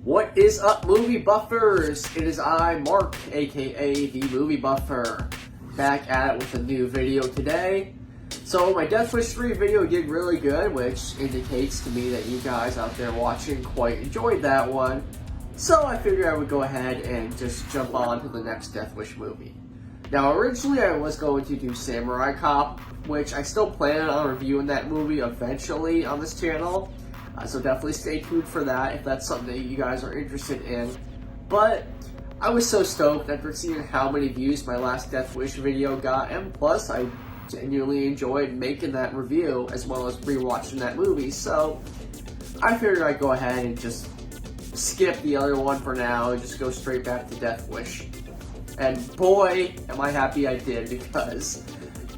What is up, movie buffers? It is I, Mark, aka the Movie Buffer, back at it with a new video today. So my Death Wish 3 video did really good, which indicates to me that you guys out there watching quite enjoyed that one. So I figured I would go ahead and just jump on to the next Death Wish movie. Now originally I was going to do Samurai Cop, which I still plan on reviewing that movie eventually on this channel. So definitely stay tuned for that if that's something that you guys are interested in. But I was so stoked after seeing how many views my last Death Wish video got, and plus I genuinely enjoyed making that review as well as rewatching that movie. So I figured I'd go ahead and just skip the other one for now and just go straight back to Death Wish. And boy, am I happy I did, because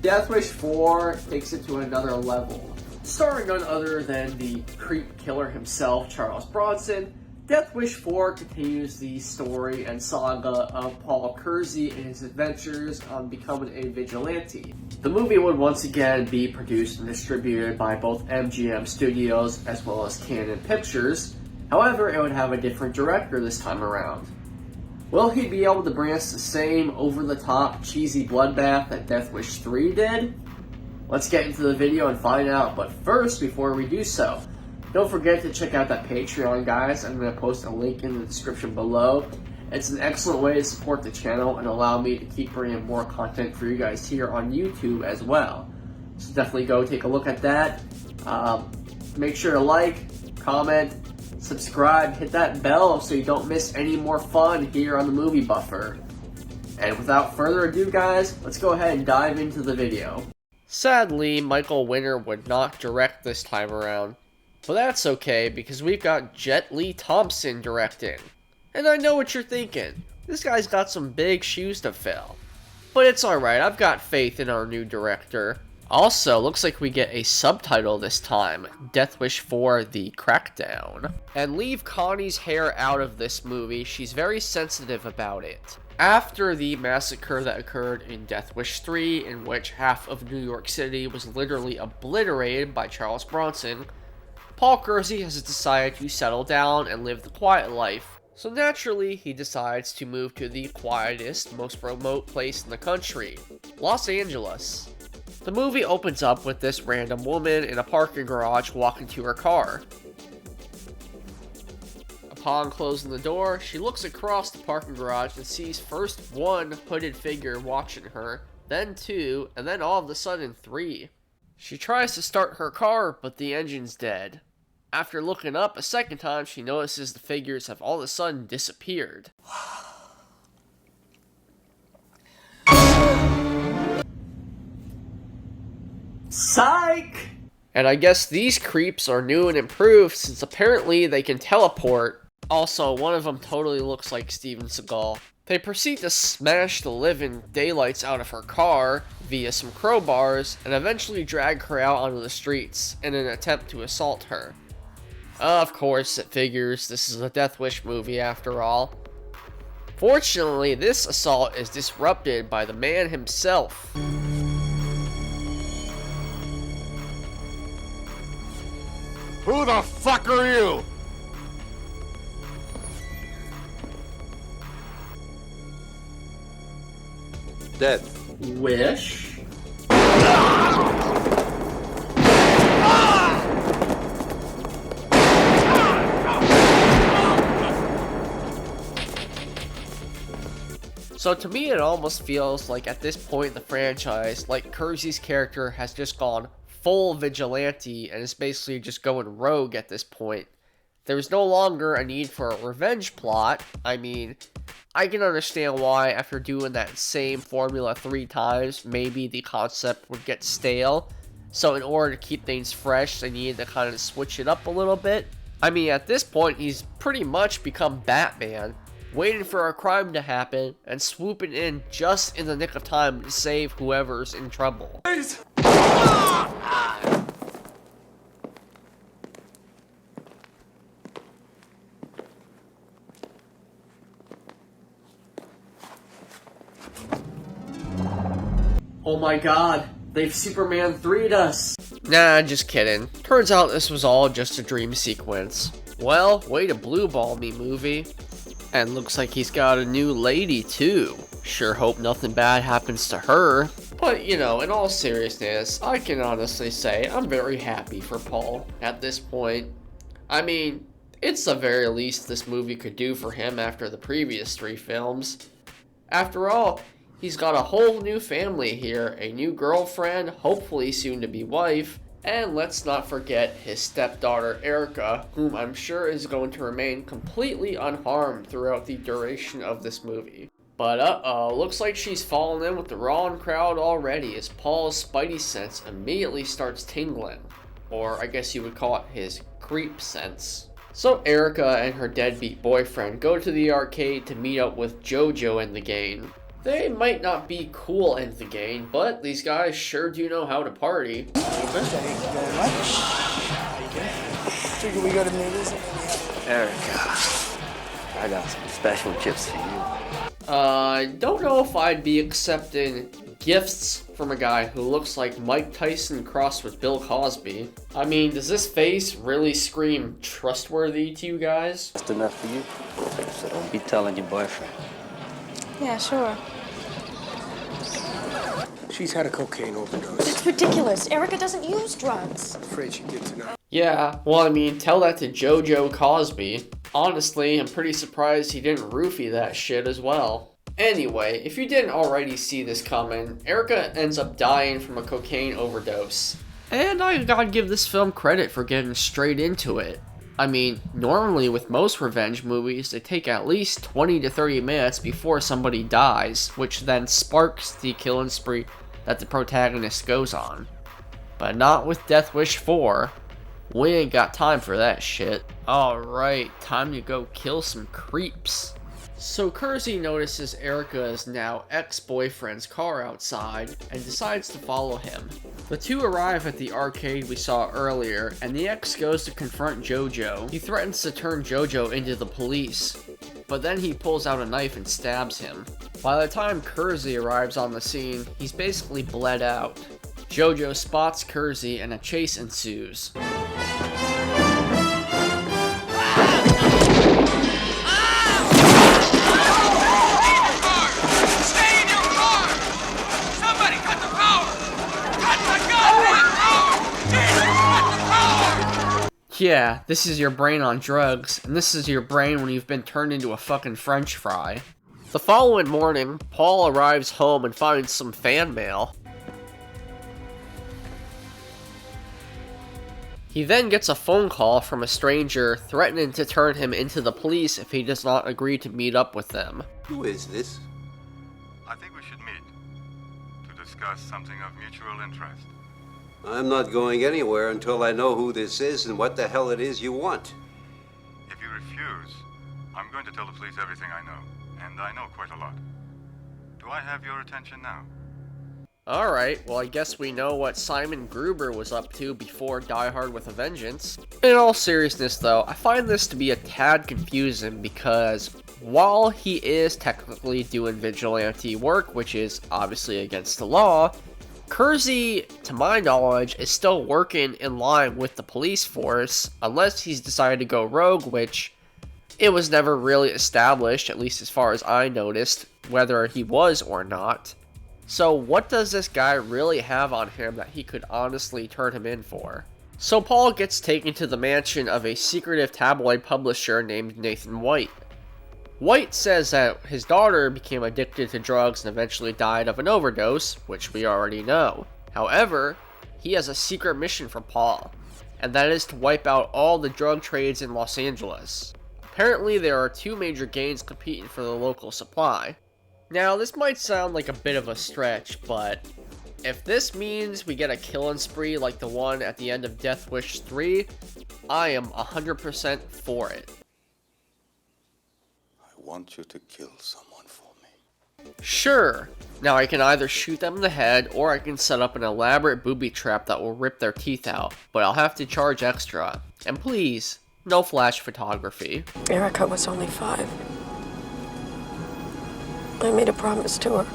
Death Wish 4 takes it to another level. Starring none other than the creep killer himself, Charles Bronson, Death Wish 4 continues the story and saga of Paul Kersey and his adventures on becoming a vigilante. The movie would once again be produced and distributed by both MGM Studios as well as Canon Pictures. However, it would have a different director this time around. Will he be able to bring us the same over-the-top cheesy bloodbath that Death Wish 3 did? Let's get into the video and find out, but first, before we do so, don't forget to check out that Patreon, guys. I'm going to post a link in the description below. It's an excellent way to support the channel and allow me to keep bringing more content for you guys here on YouTube as well. So definitely go take a look at that. Make sure to like, comment, subscribe, hit that bell so you don't miss any more fun here on the Movie Buffer. And without further ado, guys, let's go ahead and dive into the video. Sadly, Michael Winner would not direct this time around. But that's okay, because we've got Jet Lee Thompson directing. And I know what you're thinking. This guy's got some big shoes to fill. But it's alright, I've got faith in our new director. Also, looks like we get a subtitle this time, Death Wish 4 The Crackdown. And leave Connie's hair out of this movie, she's very sensitive about it. After the massacre that occurred in Death Wish 3, in which half of New York City was literally obliterated by Charles Bronson, Paul Kersey has decided to settle down and live the quiet life. So naturally, he decides to move to the quietest, most remote place in the country, Los Angeles. The movie opens up with this random woman in a parking garage walking to her car. Upon closing the door, she looks across the parking garage and sees first one hooded figure watching her, then two, and then all of a sudden three. She tries to start her car, but the engine's dead. After looking up a second time, she notices the figures have all of a sudden disappeared. Psych! And I guess these creeps are new and improved, since apparently they can teleport. Also, one of them totally looks like Steven Seagal. They proceed to smash the living daylights out of her car via some crowbars and eventually drag her out onto the streets in an attempt to assault her. Of course, it figures this is a Death Wish movie after all. Fortunately, this assault is disrupted by the man himself. Who the fuck are you? Death Wish? So to me, it almost feels like at this point in the franchise, like Kersey's character has just gone full vigilante and is basically just going rogue at this point. There's no longer a need for a revenge plot. I mean, I can understand why after doing that same formula 3 times, maybe the concept would get stale. So in order to keep things fresh, they needed to kind of switch it up a little bit. I mean, at this point, he's pretty much become Batman, waiting for a crime to happen and swooping in just in the nick of time to save whoever's in trouble. Please. Oh my god, they've Superman 3'd us! Nah, just kidding. Turns out this was all just a dream sequence. Well, way to blue ball me, movie. And looks like he's got a new lady too. Sure hope nothing bad happens to her. But you know, in all seriousness, I can honestly say I'm very happy for Paul at this point. I mean, it's the very least this movie could do for him after the previous 3 films. After all, he's got a whole new family here, a new girlfriend, hopefully soon to be wife, and let's not forget his stepdaughter Erica, whom I'm sure is going to remain completely unharmed throughout the duration of this movie. But uh-oh, looks like she's fallen in with the wrong crowd already as Paul's spidey sense immediately starts tingling. Or I guess you would call it his creep sense. So Erica and her deadbeat boyfriend go to the arcade to meet up with JoJo and the gang. They might not be cool in the gang, but these guys sure do know how to party. Thank you very much. Figure we go to movies and maybe have... Erica, I got some special gifts for you. Don't know if I'd be accepting gifts from a guy who looks like Mike Tyson crossed with Bill Cosby. I mean, does this face really scream trustworthy to you guys? Just enough for you, so don't be telling your boyfriend. Yeah, sure. She's had a cocaine overdose. It's ridiculous. Erica doesn't use drugs. I'm afraid she gets it now. Yeah, well, I mean, tell that to JoJo Cosby. Honestly, I'm pretty surprised he didn't roofie that shit as well. Anyway, if you didn't already see this coming, Erica ends up dying from a cocaine overdose. And I gotta give this film credit for getting straight into it. I mean, normally with most revenge movies, they take at least 20 to 30 minutes before somebody dies, which then sparks the killing spree that the protagonist goes on. But not with Death Wish 4. We ain't got time for that shit. Alright, time to go kill some creeps. So Kersey notices Erica's now ex-boyfriend's car outside and decides to follow him. The two arrive at the arcade we saw earlier, and the ex goes to confront JoJo. He threatens to turn JoJo into the police, but then he pulls out a knife and stabs him. By the time Kersey arrives on the scene, he's basically bled out. JoJo spots Kersey and a chase ensues. Yeah, this is your brain on drugs, and this is your brain when you've been turned into a fucking french fry. The following morning, Paul arrives home and finds some fan mail. He then gets a phone call from a stranger threatening to turn him into the police if he does not agree to meet up with them. Who is this? I think we should meet to discuss something of mutual interest. I'm not going anywhere until I know who this is and what the hell it is you want. If you refuse, I'm going to tell the police everything I know, and I know quite a lot. Do I have your attention now? Alright, well I guess we know what Simon Gruber was up to before Die Hard with a Vengeance. In all seriousness though, I find this to be a tad confusing because while he is technically doing vigilante work, which is obviously against the law, Kersey, to my knowledge, is still working in line with the police force, unless he's decided to go rogue, which it was never really established, at least as far as I noticed, whether he was or not. So what does this guy really have on him that he could honestly turn him in for? So Paul gets taken to the mansion of a secretive tabloid publisher named Nathan White. White says that his daughter became addicted to drugs and eventually died of an overdose, which we already know. However, he has a secret mission for Paul, and that is to wipe out all the drug trades in Los Angeles. Apparently there are 2 major gangs competing for the local supply. Now this might sound like a bit of a stretch, but if this means we get a killing spree like the one at the end of Death Wish 3, I am 100% for it. I want you to kill someone for me. Sure. Now I can either shoot them in the head, or I can set up an elaborate booby trap that will rip their teeth out, but I'll have to charge extra. And please, no flash photography. Erica was only 5. I made a promise to her.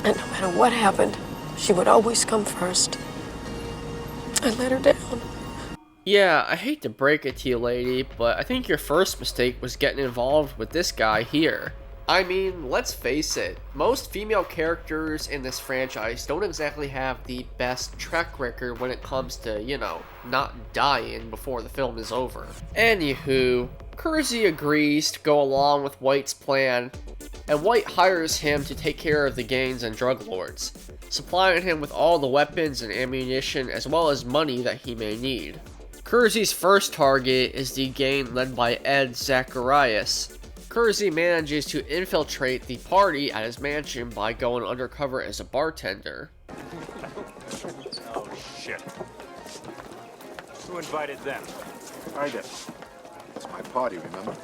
And no matter what happened, she would always come first. I let her down. Yeah, I hate to break it to you, lady, but I think your first mistake was getting involved with this guy here. I mean, let's face it, most female characters in this franchise don't exactly have the best track record when it comes to, you know, not dying before the film is over. Anywho, Kersey agrees to go along with White's plan, and White hires him to take care of the gangs and drug lords, supplying him with all the weapons and ammunition as well as money that he may need. Kersey's first target is the gang led by Ed Zacharias. Kersey manages to infiltrate the party at his mansion by going undercover as a bartender. Oh, shit. Who invited them? I did. It's my party, remember?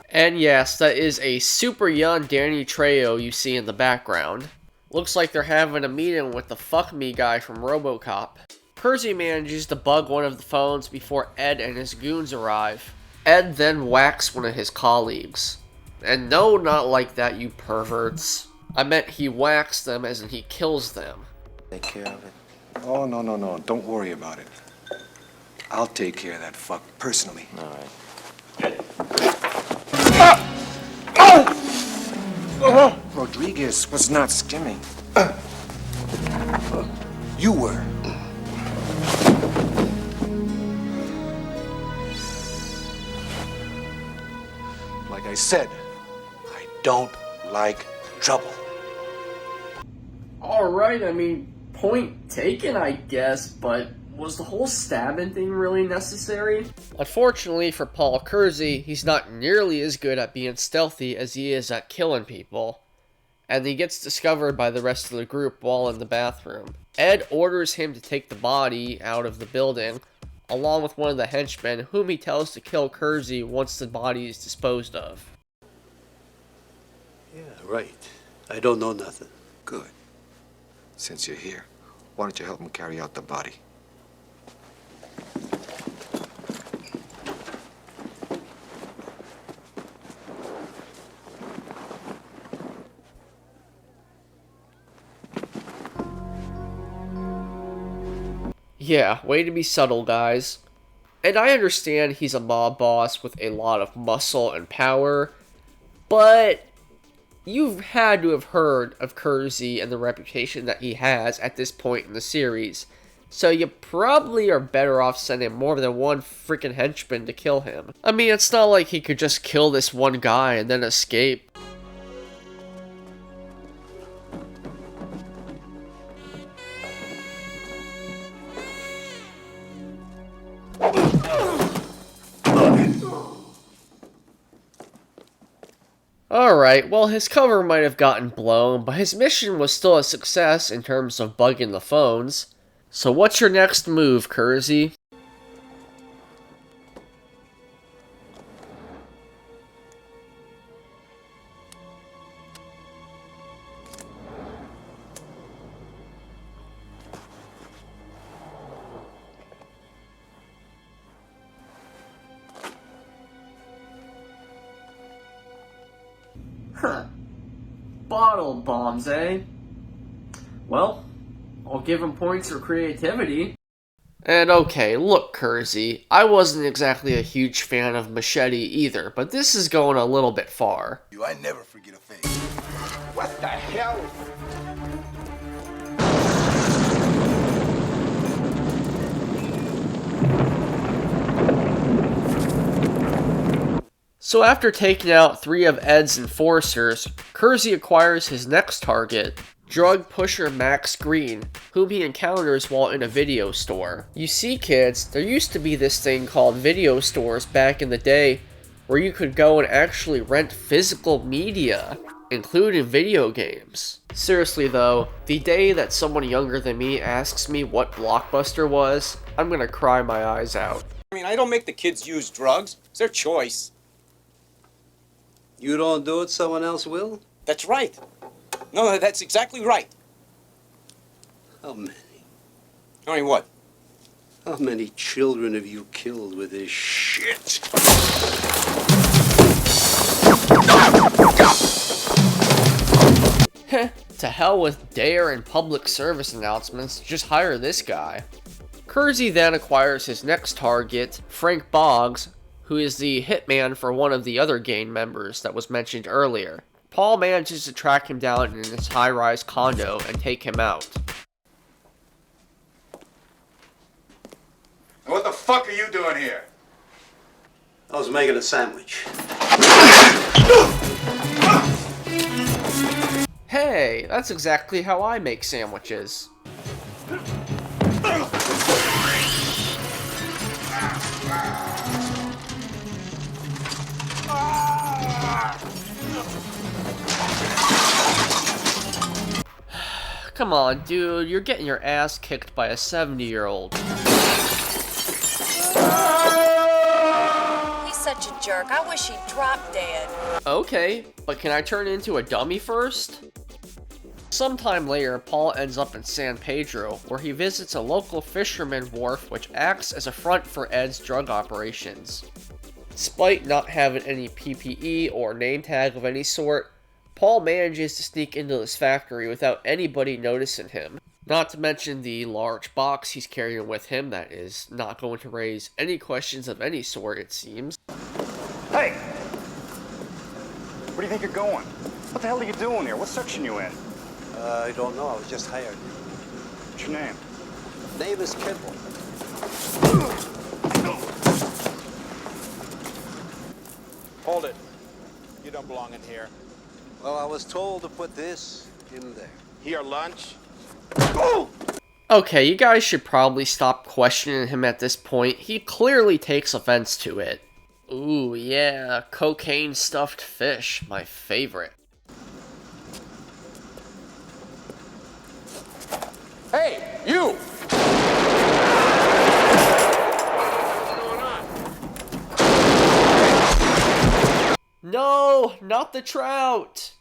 And yes, that is a super young Danny Trejo you see in the background. Looks like they're having a meeting with the fuck me guy from RoboCop. Kersey manages to bug one of the phones before Ed and his goons arrive. Ed then whacks one of his colleagues. And no, not like that, you perverts. I meant he whacks them as in he kills them. Take care of it. Oh, no. Don't worry about it. I'll take care of that fuck personally. All right. Rodriguez was not skimming. You were. Like I said, I don't like trouble. Alright, I mean, point taken, I guess, but was the whole stabbing thing really necessary? Unfortunately for Paul Kersey, he's not nearly as good at being stealthy as he is at killing people, and he gets discovered by the rest of the group while in the bathroom. Ed orders him to take the body out of the building, along with one of the henchmen, whom he tells to kill Kersey once the body is disposed of. Yeah, right. I don't know nothing. Good. Since you're here, why don't you help him carry out the body? Yeah, way to be subtle, guys. And I understand he's a mob boss with a lot of muscle and power, but you've had to have heard of Kersey and the reputation that he has at this point in the series, so you probably are better off sending more than one freaking henchman to kill him. I mean, it's not like he could just kill this one guy and then escape. Alright, well his cover might have gotten blown, but his mission was still a success in terms of bugging the phones. So what's your next move, Kersey? Huh. Bottle bombs, eh? Well, I'll give him points for creativity. And okay, look, Kersey, I wasn't exactly a huge fan of Machete either, but this is going a little bit far. I never forget a thing. What the hell? So after taking out 3 of Ed's enforcers, Kersey acquires his next target, drug pusher Max Green, whom he encounters while in a video store. You see, kids, there used to be this thing called video stores back in the day where you could go and actually rent physical media, including video games. Seriously though, the day that someone younger than me asks me what Blockbuster was, I'm gonna cry my eyes out. I mean, I don't make the kids use drugs. It's their choice. You don't do it, someone else will? That's right. No, that's exactly right. How many? I mean, what? How many children have you killed with this shit? Heh, to hell with dare and public service announcements, just hire this guy. Kersey then acquires his next target, Frank Boggs, who is the hitman for one of the other gang members that was mentioned earlier. Paul manages to track him down in his high-rise condo and take him out. What the fuck are you doing here? I was making a sandwich. Hey, that's exactly how I make sandwiches. Come on, dude, you're getting your ass kicked by a 70-year-old. He's such a jerk. I wish he'd drop dead. Okay, but can I turn into a dummy first? Sometime later, Paul ends up in San Pedro, where he visits a local fisherman wharf which acts as a front for Ed's drug operations. Despite not having any PPE or name tag of any sort, Paul manages to sneak into this factory without anybody noticing him. Not to mention the large box he's carrying with him that is not going to raise any questions of any sort, it seems. Hey! Where do you think you're going? What the hell are you doing here? What section you in? I don't know. I was just hired. What's your name? Name is Kimball. Hold it. You don't belong in here. Well, I was told to put this in there. Here, lunch? Okay, you guys should probably stop questioning him at this point. He clearly takes offense to it. Ooh, yeah, cocaine stuffed fish, my favorite. Hey, you! No, not the trout!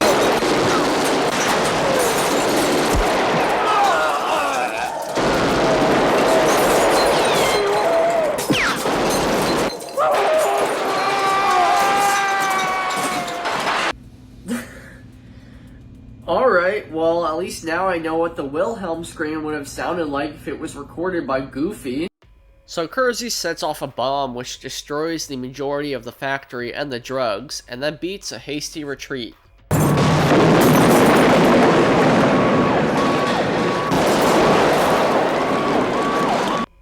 Alright, well, at least now I know what the Wilhelm scream would have sounded like if it was recorded by Goofy. So Kersey sets off a bomb which destroys the majority of the factory and the drugs, and then beats a hasty retreat.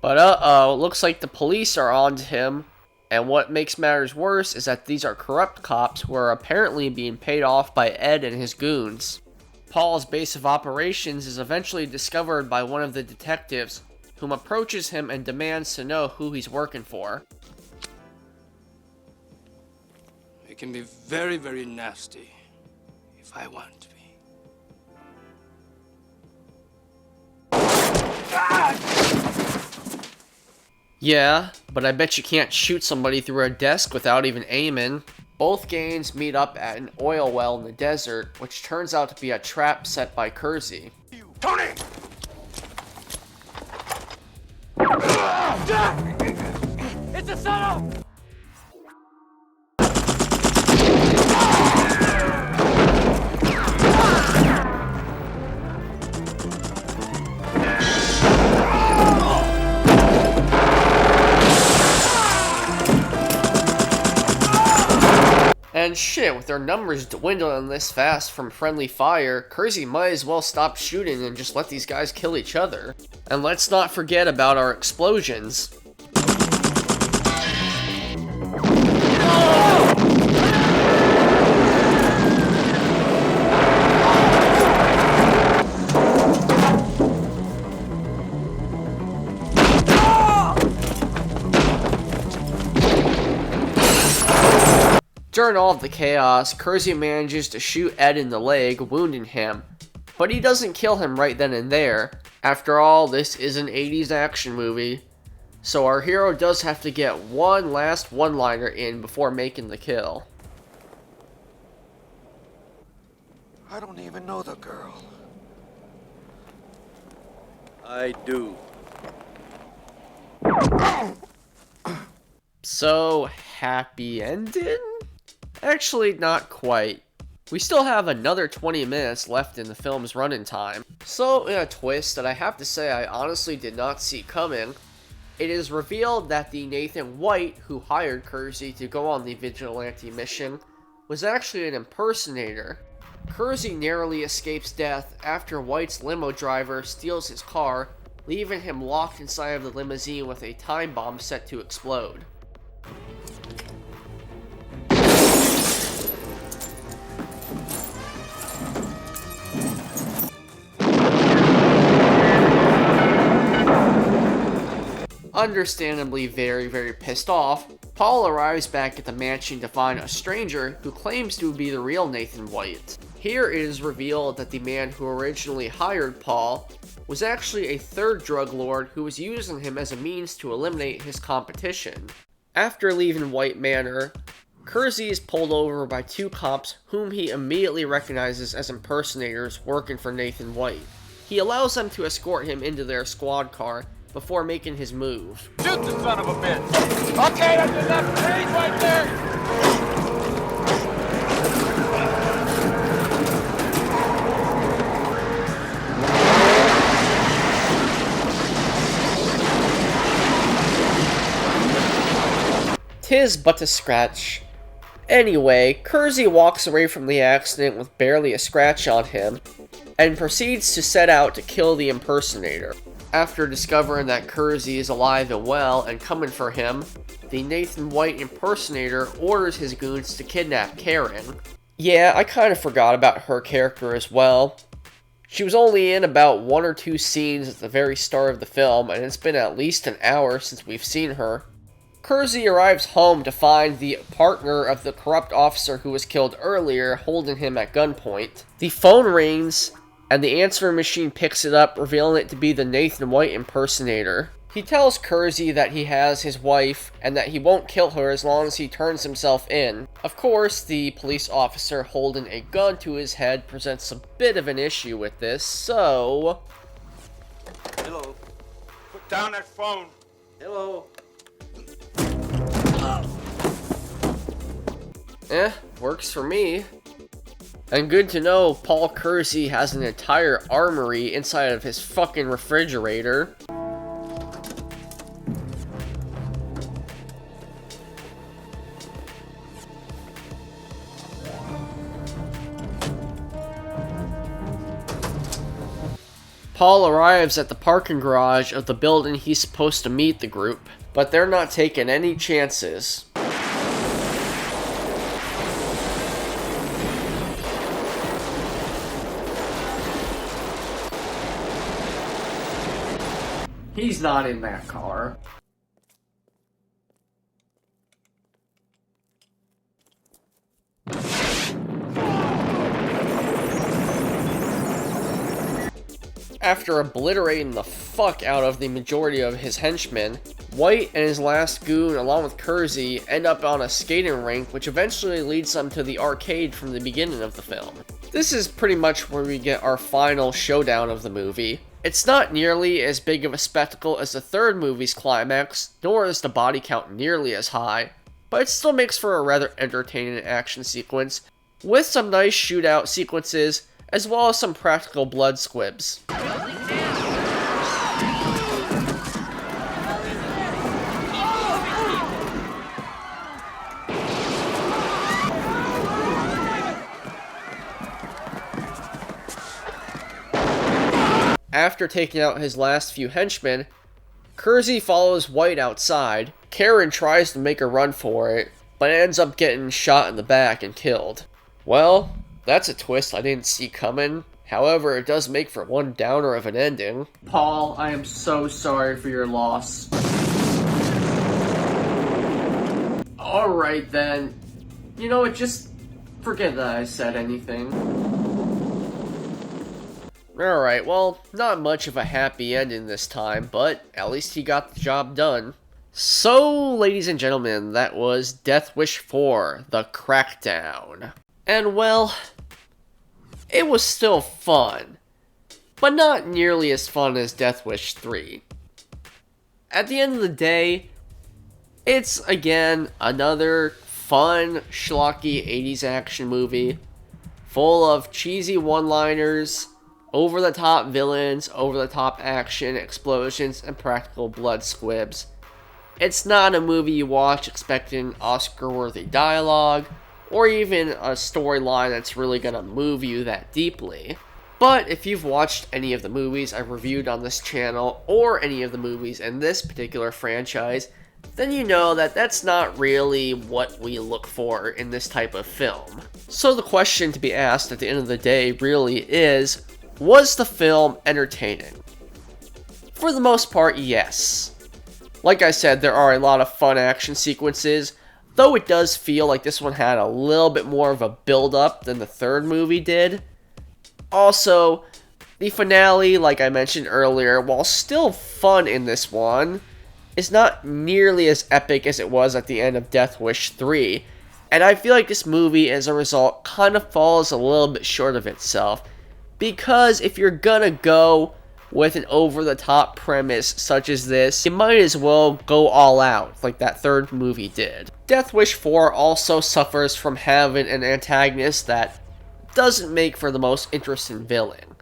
But uh-oh, looks like the police are onto him, and what makes matters worse is that these are corrupt cops who are apparently being paid off by Ed and his goons. Paul's base of operations is eventually discovered by one of the detectives, whom approaches him and demands to know who he's working for. It can be very, very nasty if I want it to be. Yeah, but I bet you can't shoot somebody through a desk without even aiming. Both gangs meet up at an oil well in the desert, which turns out to be a trap set by Kersey. Tony! It's a setup! And shit, with their numbers dwindling this fast from friendly fire, Kersey might as well stop shooting and just let these guys kill each other. And let's not forget about our explosions. During all of the chaos, Kersey manages to shoot Ed in the leg, wounding him. But he doesn't kill him right then and there. After all, this is an 80s action movie. So our hero does have to get one last one-liner in before making the kill. I don't even know the girl. I do. So, happy ending? Actually, not quite. We still have another 20 minutes left in the film's running time. So, in a twist that I have to say I honestly did not see coming, It is revealed that the Nathan White who hired Kersey to go on the vigilante mission was actually an impersonator. Kersey narrowly escapes death after White's limo driver steals his car, leaving him locked inside of the limousine with a time bomb set to explode. Understandably very pissed off, Paul arrives back at the mansion to find a stranger who claims to be the real Nathan White. Here it is revealed that the man who originally hired Paul was actually a third drug lord who was using him as a means to eliminate his competition. After leaving White Manor, Kersey is pulled over by two cops whom he immediately recognizes as impersonators working for Nathan White. He allows them to escort him into their squad car before making his move. Shoot the son of a bitch! Okay, that's enough trees right there! Tis but a scratch. Anyway, Kersey walks away from the accident with barely a scratch on him, and proceeds to set out to kill the impersonator. After discovering that Kersey is alive and well and coming for him, the Nathan White impersonator orders his goons to kidnap Karen. Yeah, I kind of forgot about her character as well. She was only in about 1 or 2 scenes at the very start of the film, and it's been at least an hour since we've seen her. Kersey arrives home to find the partner of the corrupt officer who was killed earlier holding him at gunpoint. The phone rings, and the answering machine picks it up, revealing it to be the Nathan White impersonator. He tells Kersey that he has his wife, and that he won't kill her as long as he turns himself in. Of course, the police officer holding a gun to his head presents a bit of an issue with this, so... Hello. Put down that phone. Hello. Works for me. And good to know Paul Kersey has an entire armory inside of his fucking refrigerator. Paul arrives at the parking garage of the building he's supposed to meet the group, but they're not taking any chances. He's not in that car. After obliterating the fuck out of the majority of his henchmen, White and his last goon, along with Kersey, end up on a skating rink, which eventually leads them to the arcade from the beginning of the film. This is pretty much where we get our final showdown of the movie. It's not nearly as big of a spectacle as the third movie's climax, nor is the body count nearly as high, but it still makes for a rather entertaining action sequence, with some nice shootout sequences, as well as some practical blood squibs. After taking out his last few henchmen, Kersey follows White outside. Karen tries to make a run for it, but ends up getting shot in the back and killed. Well, that's a twist I didn't see coming. However, it does make for one downer of an ending. Paul, I am so sorry for your loss. Alright then. You know what, just forget that I said anything. Alright, well, not much of a happy ending this time, but at least he got the job done. So, ladies and gentlemen, that was Death Wish 4, The Crackdown. And well, it was still fun, but not nearly as fun as Death Wish 3. At the end of the day, it's, again, another fun, schlocky 80s action movie, full of cheesy one-liners, Over-the-top villains, over-the-top action, explosions, and practical blood squibs. It's not a movie you watch expecting Oscar-worthy dialogue, or even a storyline that's really gonna move you that deeply. But if you've watched any of the movies I've reviewed on this channel, or any of the movies in this particular franchise, then you know that that's not really what we look for in this type of film. So the question to be asked at the end of the day really is, was the film entertaining? For the most part, yes. Like I said, there are a lot of fun action sequences, though it does feel like this one had a little bit more of a build-up than the third movie did. Also, the finale, like I mentioned earlier, while still fun in this one, is not nearly as epic as it was at the end of Death Wish 3, and I feel like this movie, as a result, kind of falls a little bit short of itself, because if you're gonna go with an over-the-top premise such as this, you might as well go all out, like that third movie did. Death Wish 4 also suffers from having an antagonist that doesn't make for the most interesting villain.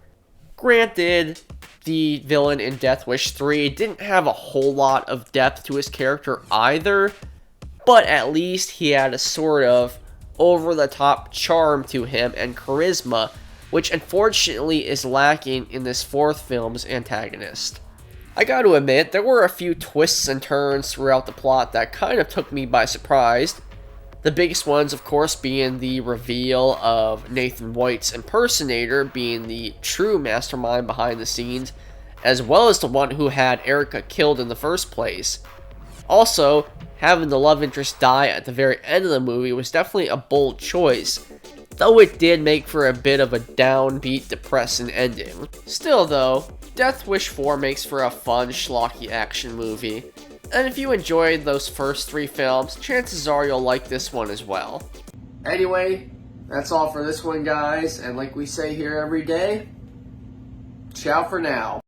Granted, the villain in Death Wish 3 didn't have a whole lot of depth to his character either, but at least he had a sort of over-the-top charm to him and charisma, which unfortunately is lacking in this fourth film's antagonist. I gotta admit, there were a few twists and turns throughout the plot that kind of took me by surprise. The biggest ones, of course, being the reveal of Nathan White's impersonator being the true mastermind behind the scenes, as well as the one who had Erica killed in the first place. Also, having the love interest die at the very end of the movie was definitely a bold choice, though it did make for a bit of a downbeat, depressing ending. Still though, Death Wish 4 makes for a fun, schlocky action movie. And if you enjoyed those first three films, chances are you'll like this one as well. Anyway, that's all for this one, guys. And like we say here every day, ciao for now.